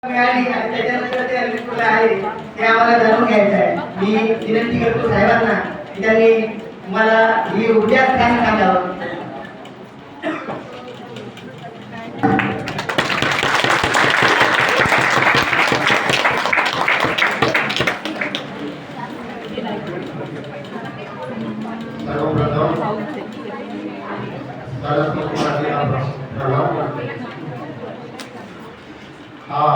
मिळाली आणि त्याच्यानंतर ते अलिपूरला आहे ते आम्हाला जाणून घ्यायचं आहे. मी विनंती करतो साहेबांना की त्यांनी मला ही ऊर्जा स्थान सांगावं. हा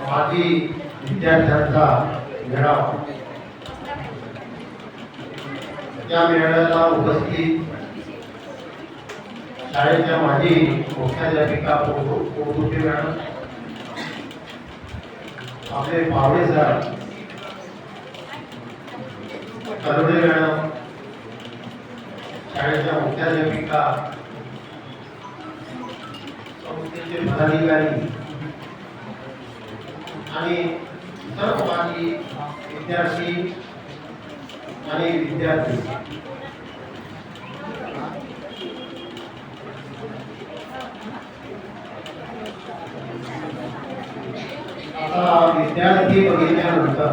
माजी विद्यार्थ्यांचा मेळावा. त्या मेळाव्याला उपस्थित शाळेच्या माजी मुख्याध्यापिका पोटुटे मॅडम, आपले पावळे सर, करोडे मॅडम, शाळेच्या मुख्याध्यापिका, संस्थेचे पदाधिकारी आणि सर्व माजी विद्यार्थी आणि विद्यार्थी, आता विद्यार्थी बघितल्यानंतर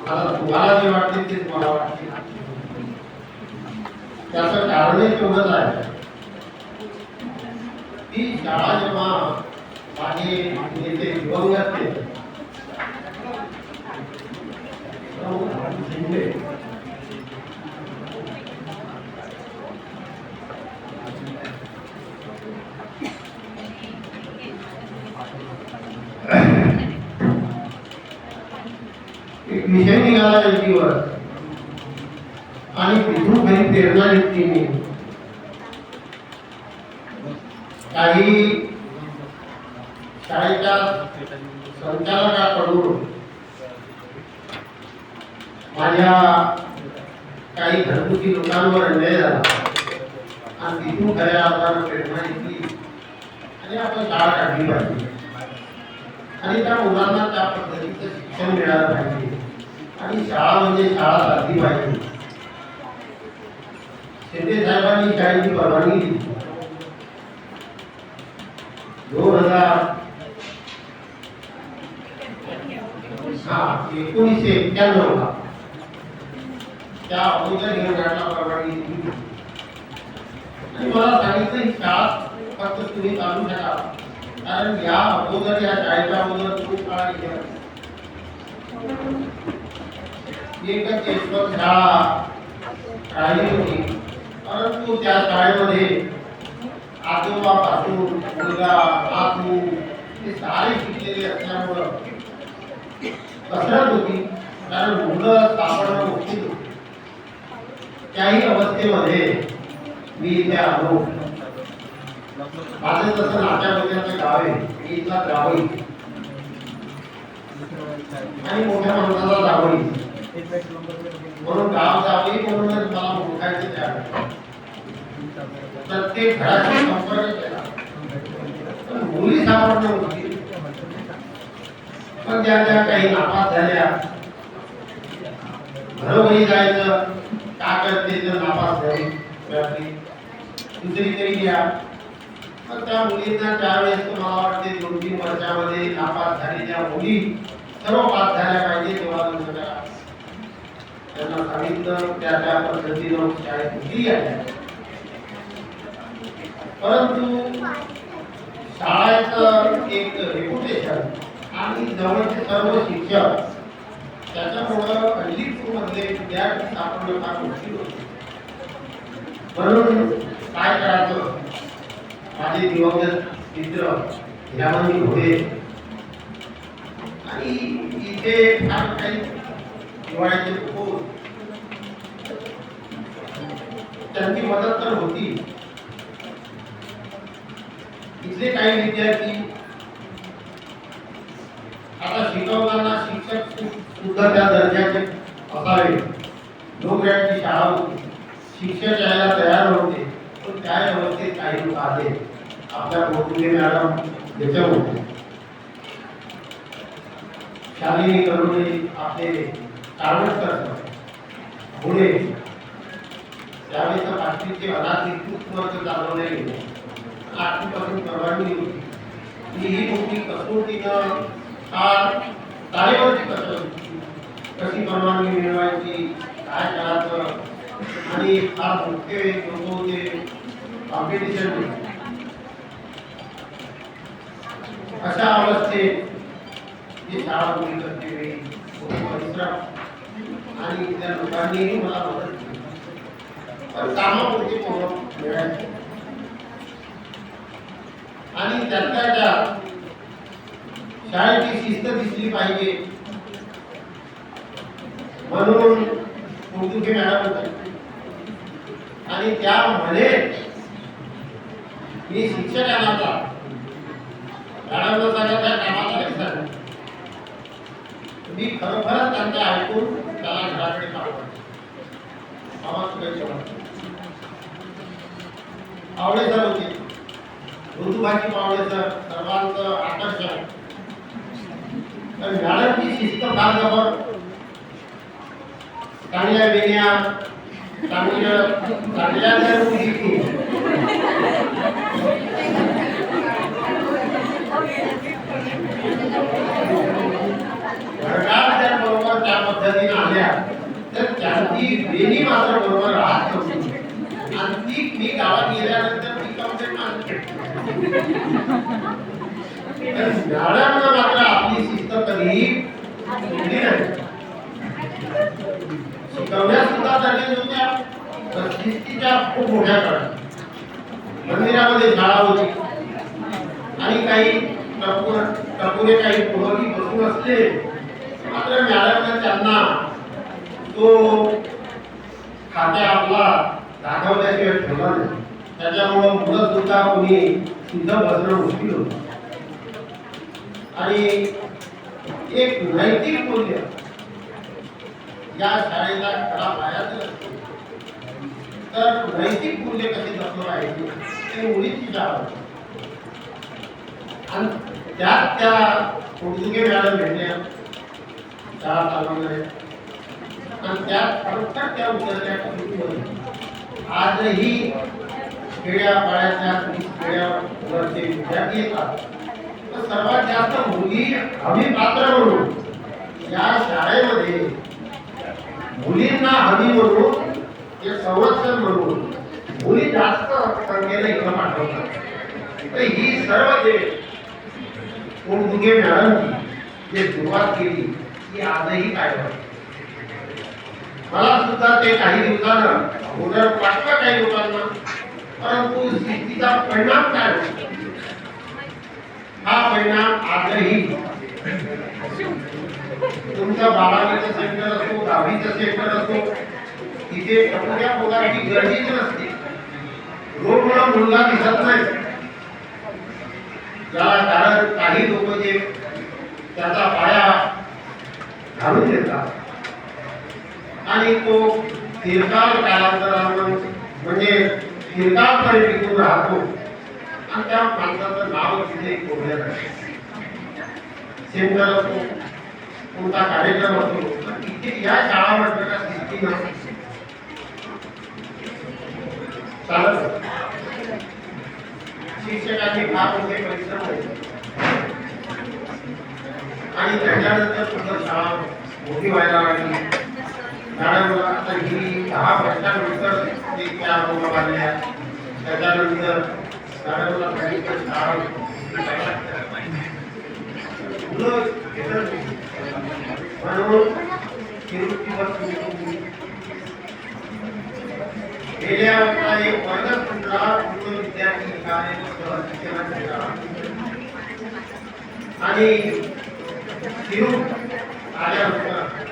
आता तुम्हाला जे वाटते तेच मला वाटते. त्याचं कारणही तेवढंच आहे की शाळा जेव्हा माझे नेते दिवंगत एक विषय निघाला टीव्हीवर आणि तिथून काही प्रेरणा घेतली. काही शाळेच्या संचालकाकडून माझ्या काही घरगुती लोकांवर अन्याय झाला आणि तिथून खऱ्या अर्थानं प्रेरणा घेतली आणि आपण शाळा काढली पाहिजे आणि त्या मुलांना त्या पद्धतीचं शिक्षण मिळालं पाहिजे आणि शाळा म्हणजे शाळा साधली पाहिजे. शिंदे साहेबांनी शाळेची परवानगी दिली. 1991 ला त्या अगोदर निर्णयाला परवानगी दिली आणि मला सांगितलं ही शाळा फक्त तुम्ही चालू शका, कारण या अगोदर या शाळेच्या अगोदर खूप काळ गेला. एकच यशवंत शाळा राहिली होती, परंतु त्या शाळेमध्ये आजोबापासून मुलगा नातू हे सारे शिकलेले असल्यामुळं कसरत होती, कारण मुलं सापडणं मुश्किल होतं. त्याही अवस्थेमध्ये मी इथे आलो. माझं तसं नाट्यामध्ये गाव आहे, मी इथला जावई आणि मोठ्या माणसाला जावई म्हणून गाव जावई म्हणूनच मला ओळखायचे त्या प्रत्येक घराशी संपर्क केला, पण मुली सापडणं मुश्किल. पण त्या काही नापास झाल्या, घरोघरी जायचं का करते तर नापास झाली दुसरी तरी घ्या. पण त्या मुलींना त्यावेळेस मला वाटते 2-3 वर्षामध्ये नापास झालेल्या मुली सर्व पास झाल्या पाहिजे तेव्हा त्यांना सांगितलं, त्या पद्धतीनं शाळेत मुली आल्या. परंतु शाळेचं एक रेप्युटेशन आणि जवळचे सर्व शिक्षक त्याच्यामुळं अलिपूरमधले विद्यार्थी सापडणं फार मुश्किल होते. म्हणून काय करायचं, माझे दिवंगत मित्र हिरामणी घोडे आणि इथे फार काही दिवाळीचे उपयोग त्यांची मदत तर होती. इथले काही विद्यार्थी आता शिकवताना शिक्षक सुद्धा त्या दर्जाचे असावे. नोकऱ्याची शाळा होती, शिक्षक यायला तयार होते, पण त्या अवस्थेत काही लोक आले. आपल्या पोटुटे मॅडम त्याच्या होते, शालिनी करुणे, आपले कारणकर पुढे त्यावेळेस 5वीचे अनाथ वर्ग चालवले गेले. 8वीपासून परवानगी होती. ही मोठी कसोटीनं फार तारेवरची कसरत कशी परवानगी मिळवायची काय करायचं आणि फार मोठे लोक होते कॉम्पिटिशन अशा अवस्थेत जी शाळा पूर्ण करते वेळी परिश्रम आणि त्या लोकांनीही मला मदत केली पण कामापुरती पोरं मिळायची आणि त्याच्या शाळेची शिस्त दिसली पाहिजे म्हणून उर्दूचे मॅडम होते आणि त्यामध्ये मी शिक्षकांना मॅडमला सांगितलं कामाचा लक्षात मी खरोखरच त्यांचं ऐकून त्याला घराकडे पावळे सर होते ऋतुभाची पावळे सर सर्वांचं आकर्षण तर मॅडमची शिस्त फार जबर चांगल्या वेण्या चांगल्या बरोबर त्या पद्धतीने आल्या तर त्यांची वेणी मात्र बरोबर राहत नव्हती आणि ती मी गावात गेल्यानंतर ती कंप्लेंट मॅडमनं मात्र आपली शिस्त कधीही दिली नाही शिकवण्या सुद्धा झालेल्या होत्या तर शिस्तीच्या खूप मोठ्या काळात मंदिरामध्ये शाळा होती आणि काही टपुरे काही पोरगी बसून असले मात्र मॅडमने त्यांना तो खात्या आपला दाखवल्याशिवाय ठेवला नाही त्याच्यामुळं मुलं सुद्धा कोणी सुद्धा बसणं मुश्किल होतं आणि एक नैतिक मूल्य या शाळेला खरा पायाचं तर नैतिक मूल्य कसे जपलं पाहिजे ते मुलीची शाळा आणि त्यात त्या उर्दुगे मॅडम भेटल्या शाळा चालवणारे आणि त्यात खरोखर त्या उतरल्या आजही खेड्यापाड्याच्या खेड्यावरचे विद्यार्थी येतात तर सर्वात जास्त मुली हमी पात्र म्हणून या शाळेमध्ये मुलींना हमी म्हणून ते संरक्षण म्हणून मुली जास्त संख्येने इथं पाठवतात तर ही सर्व जे उर्दुगे मॅडमची जे सुरुवात केली ती आजही काय मला सुद्धा ते काही दिवसानं उदर वाटलं काही लोकांना परंतु शिस्तीचा परिणाम काय होतो हा परिणाम आजही तुमच्या 12वीचं सेंटर असो 10वीचं सेंटर असो तिथे टपुऱ्या पोराची गरजेच नसते रोडमुळं मुलगा दिसत नाही याला कारण काही लोक जे त्याचा पाया घालून देतात आणि तो दीर्घकाळ कालांतरानं म्हणजे दीर्घकाळपर्यंत टिकून राहतो आणि त्या माणसाचं नाव तिथे कोरलं जातं सेंटर असतो कोणता कार्यक्रम असतो तिथे या शाळा म्हटलं का शिस्तीनं चालत शिक्षकांनी फार मोठे परिश्रम होते आणि त्याच्यानंतर पुढं शाळा मोठी व्हायला लागली मॅडमला आता ही 10 वर्षानंतर ते त्या रोगा बांधल्या त्याच्यानंतर मॅडमला सांगितलं शाळा म्हणून गेल्या वर्षा एक वर्ग सुटला पूर्ण विद्यार्थी आणि शिरूर आल्यानंतर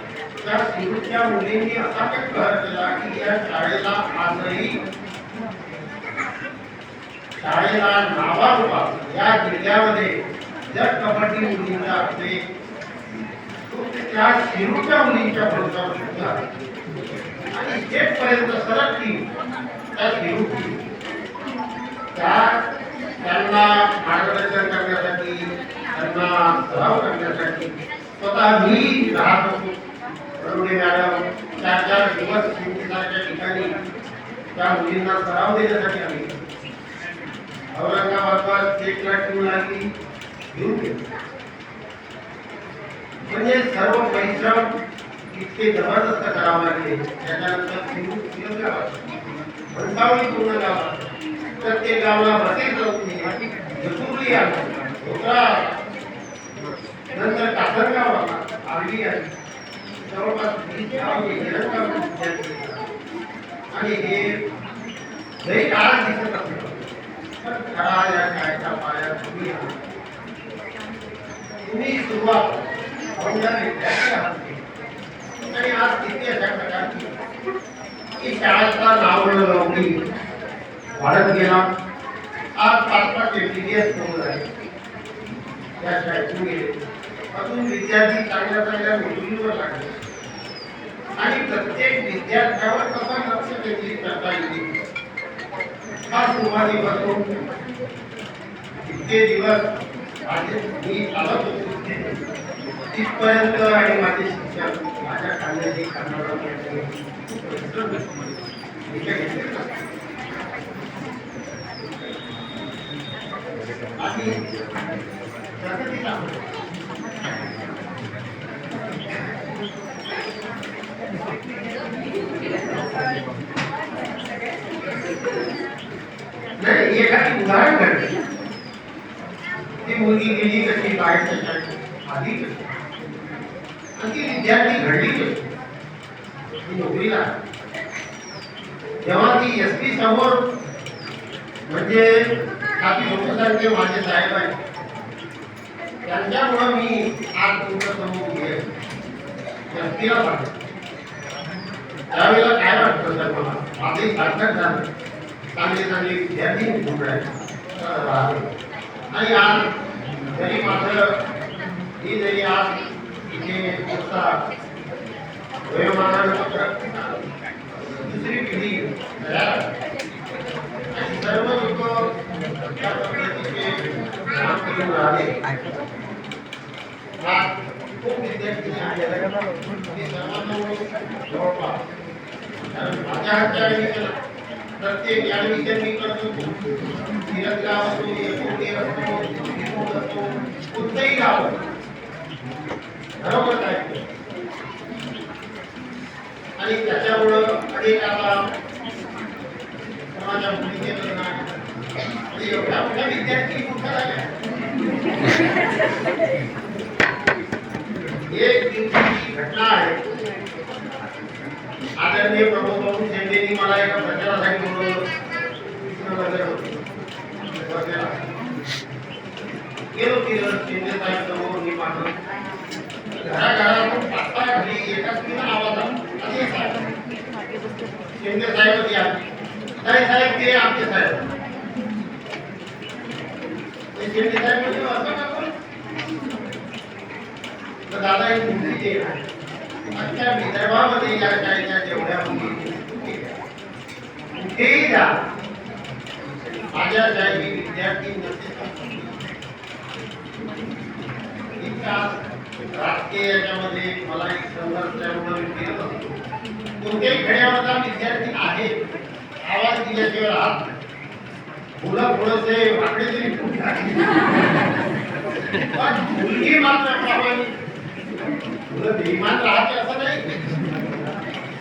त्या शिरूरच्या मुलींनी असा कहर केला की या शाळेला आजही शाळेला नावारूपास या जिल्ह्यामध्ये जर कबड्डी मुलींचा असेल त्या शिरूरच्या मुलींच्या भरोशावर सुद्धा आणि स्टेट पर्यंत सरळ टीम त्या शिरूरची त्यांना मार्गदर्शन करण्यासाठी त्यांना सराव करण्यासाठी स्वतः मी राहत होतो रघुडे मॅडम 4 दिवस शिवसारख्या ठिकाणी त्या मुलींना सराव देण्यासाठी आम्ही औरंगाबादला स्टेटला टीम लागली घेऊन गेले. म्हणजे सर्व परिश्रम इतके जबरदस्त करावे लागले. त्याच्यानंतर घंटावळी पूर्ण गावात, प्रत्येक गावाला बसेल चतुर्ली आली, ढोकळा, नंतर कासरगाव आला, आवडी आली, जवळपास 20 गाव आणि हे जरी काळ दिसत असलं पण खरा या काळच्या पायात तुम्ही सुरुवात आणि आज किती अशा प्रकारची की शाळेचा नावलौकिक वाढत गेला. आज 5-5 MBBS होऊन झाले त्या शाळेतून गेले. अजून विद्यार्थी चांगल्या चांगल्या नोकरीवर लागले आणि प्रत्येक विद्यार्थ्यावर कसा लक्ष केंद्रित करता येईल हा सुरुवातीपासून इतके दिवस माझे मी चालत होतो तिथपर्यंत आणि माझे शिक्षण माझ्या खाण्याची खाण्याला नाही एखादी उदाहरण घडले. ती मुलगी गेली कशी बाहेर आधी कशी आणि ती विद्यार्थी घडली कशी ती नोकरीला. जेव्हा ती SP समोर म्हणजे काफी लोकसंख्ये माझे साहेब आहेत त्यांच्यामुळे मी आज तुमच्या समोर SPला पाहिजे. त्यावेळेला काय वाटतं सर मला माझे सार्थक झालं. चांगले चांगले विद्यार्थी आणि आज जरी माझं ही जरी आज इथे दुसरी पिढी तयार आणि सर्व लोक त्या पद्धतीचे काम करून राहिले. खूप विद्यार्थी जवळपास माझ्या हातच्या प्रत्येक ऍडमिशन मी करतो. तिरंगाव असो, एकोडी असो, विनोद असो, कुठलंही गाव बरोबर आहे. आणि त्याच्यामुळं अनेक आता समाजा मुलीचे लग्न आणि एवढ्या मोठ्या विद्यार्थी कुठं झाल्या. एक दिवसाची घटना आहे. आदरणीय प्रमोद बाबू शेंडेंनी मला एका प्रचारासाठी बोलवलं. गेलो तिथं शेंडे साहेब समोर मी पाठवलं. घराघरातून 5-6 घरी एकाच बिना आवाज आला. शेंडे साहेब या नाही साहेब ते आमचे साहेब. शेंडे साहेब म्हणजे असं का करू तर दादा एक मुलगी जे आजच्या विदर्भामध्ये या शाळेच्या जेवढ्या मुली कुठेही जा माझ्या शाळेची विद्यार्थी इतका राजकीय याच्यामध्ये मला एक संघर्षामुळे फिरत असतो. कोणत्याही खेड्यावरचा विद्यार्थी आहे आवाज दिल्याशिवाय राहत मुलं थोडसे वाकडे तरी पण मुलगी मात्र प्रामाणिक मुलं बेईमान राहते असं नाही.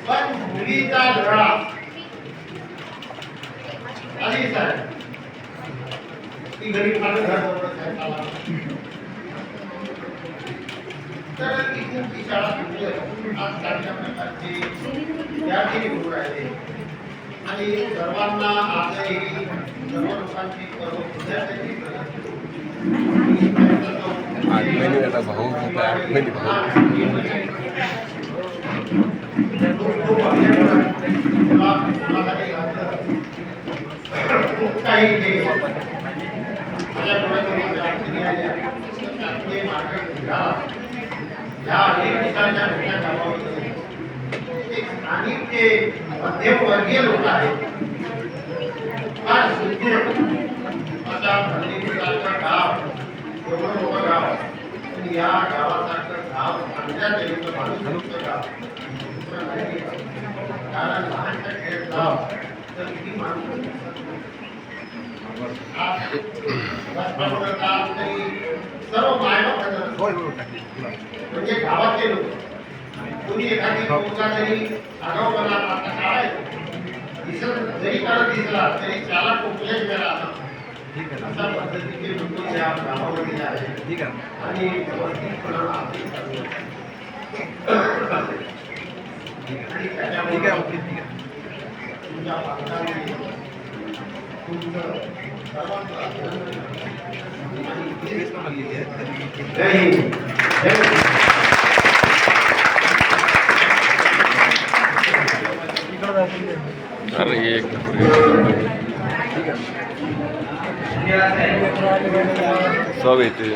पण मुलीचा धडा आली साहेब ती घरी फार घर तर इथून ती शाळा सुटली. आज चांगल्या प्रकारचे विद्यार्थी होऊन राहिले आणि सर्वांना आजही सर्व लोकांची विद्यार्थ्यांची भाऊ मध्यमवर्गीय लोक आहेत. गाव एवढं मोठं गाव आणि या गावासारखं गाव चांगल्या तऱ्हेचं माणूस गाव कारण लहानच्या खेळ गाव तर किती माणूस सर्व मायबाप म्हणजे गावातले लोक कोणी एखादी मुलगा जरी आगाऊपणा आता काढायचं दिसत जरी करत दिसला तरी त्याला कुठल्याच वेळा अशा पद्धतीचे लोक या गावामध्ये आहे आणि व्यवस्थितपणा तुमच्या पालकांनी तुमचं सर्वांचं जय हिंद जय अरे एक सब येते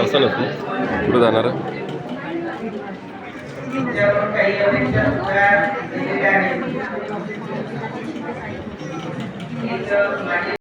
असं नसतं कुठं जाणार काही अपेक्षा दिलेल्या आहेत.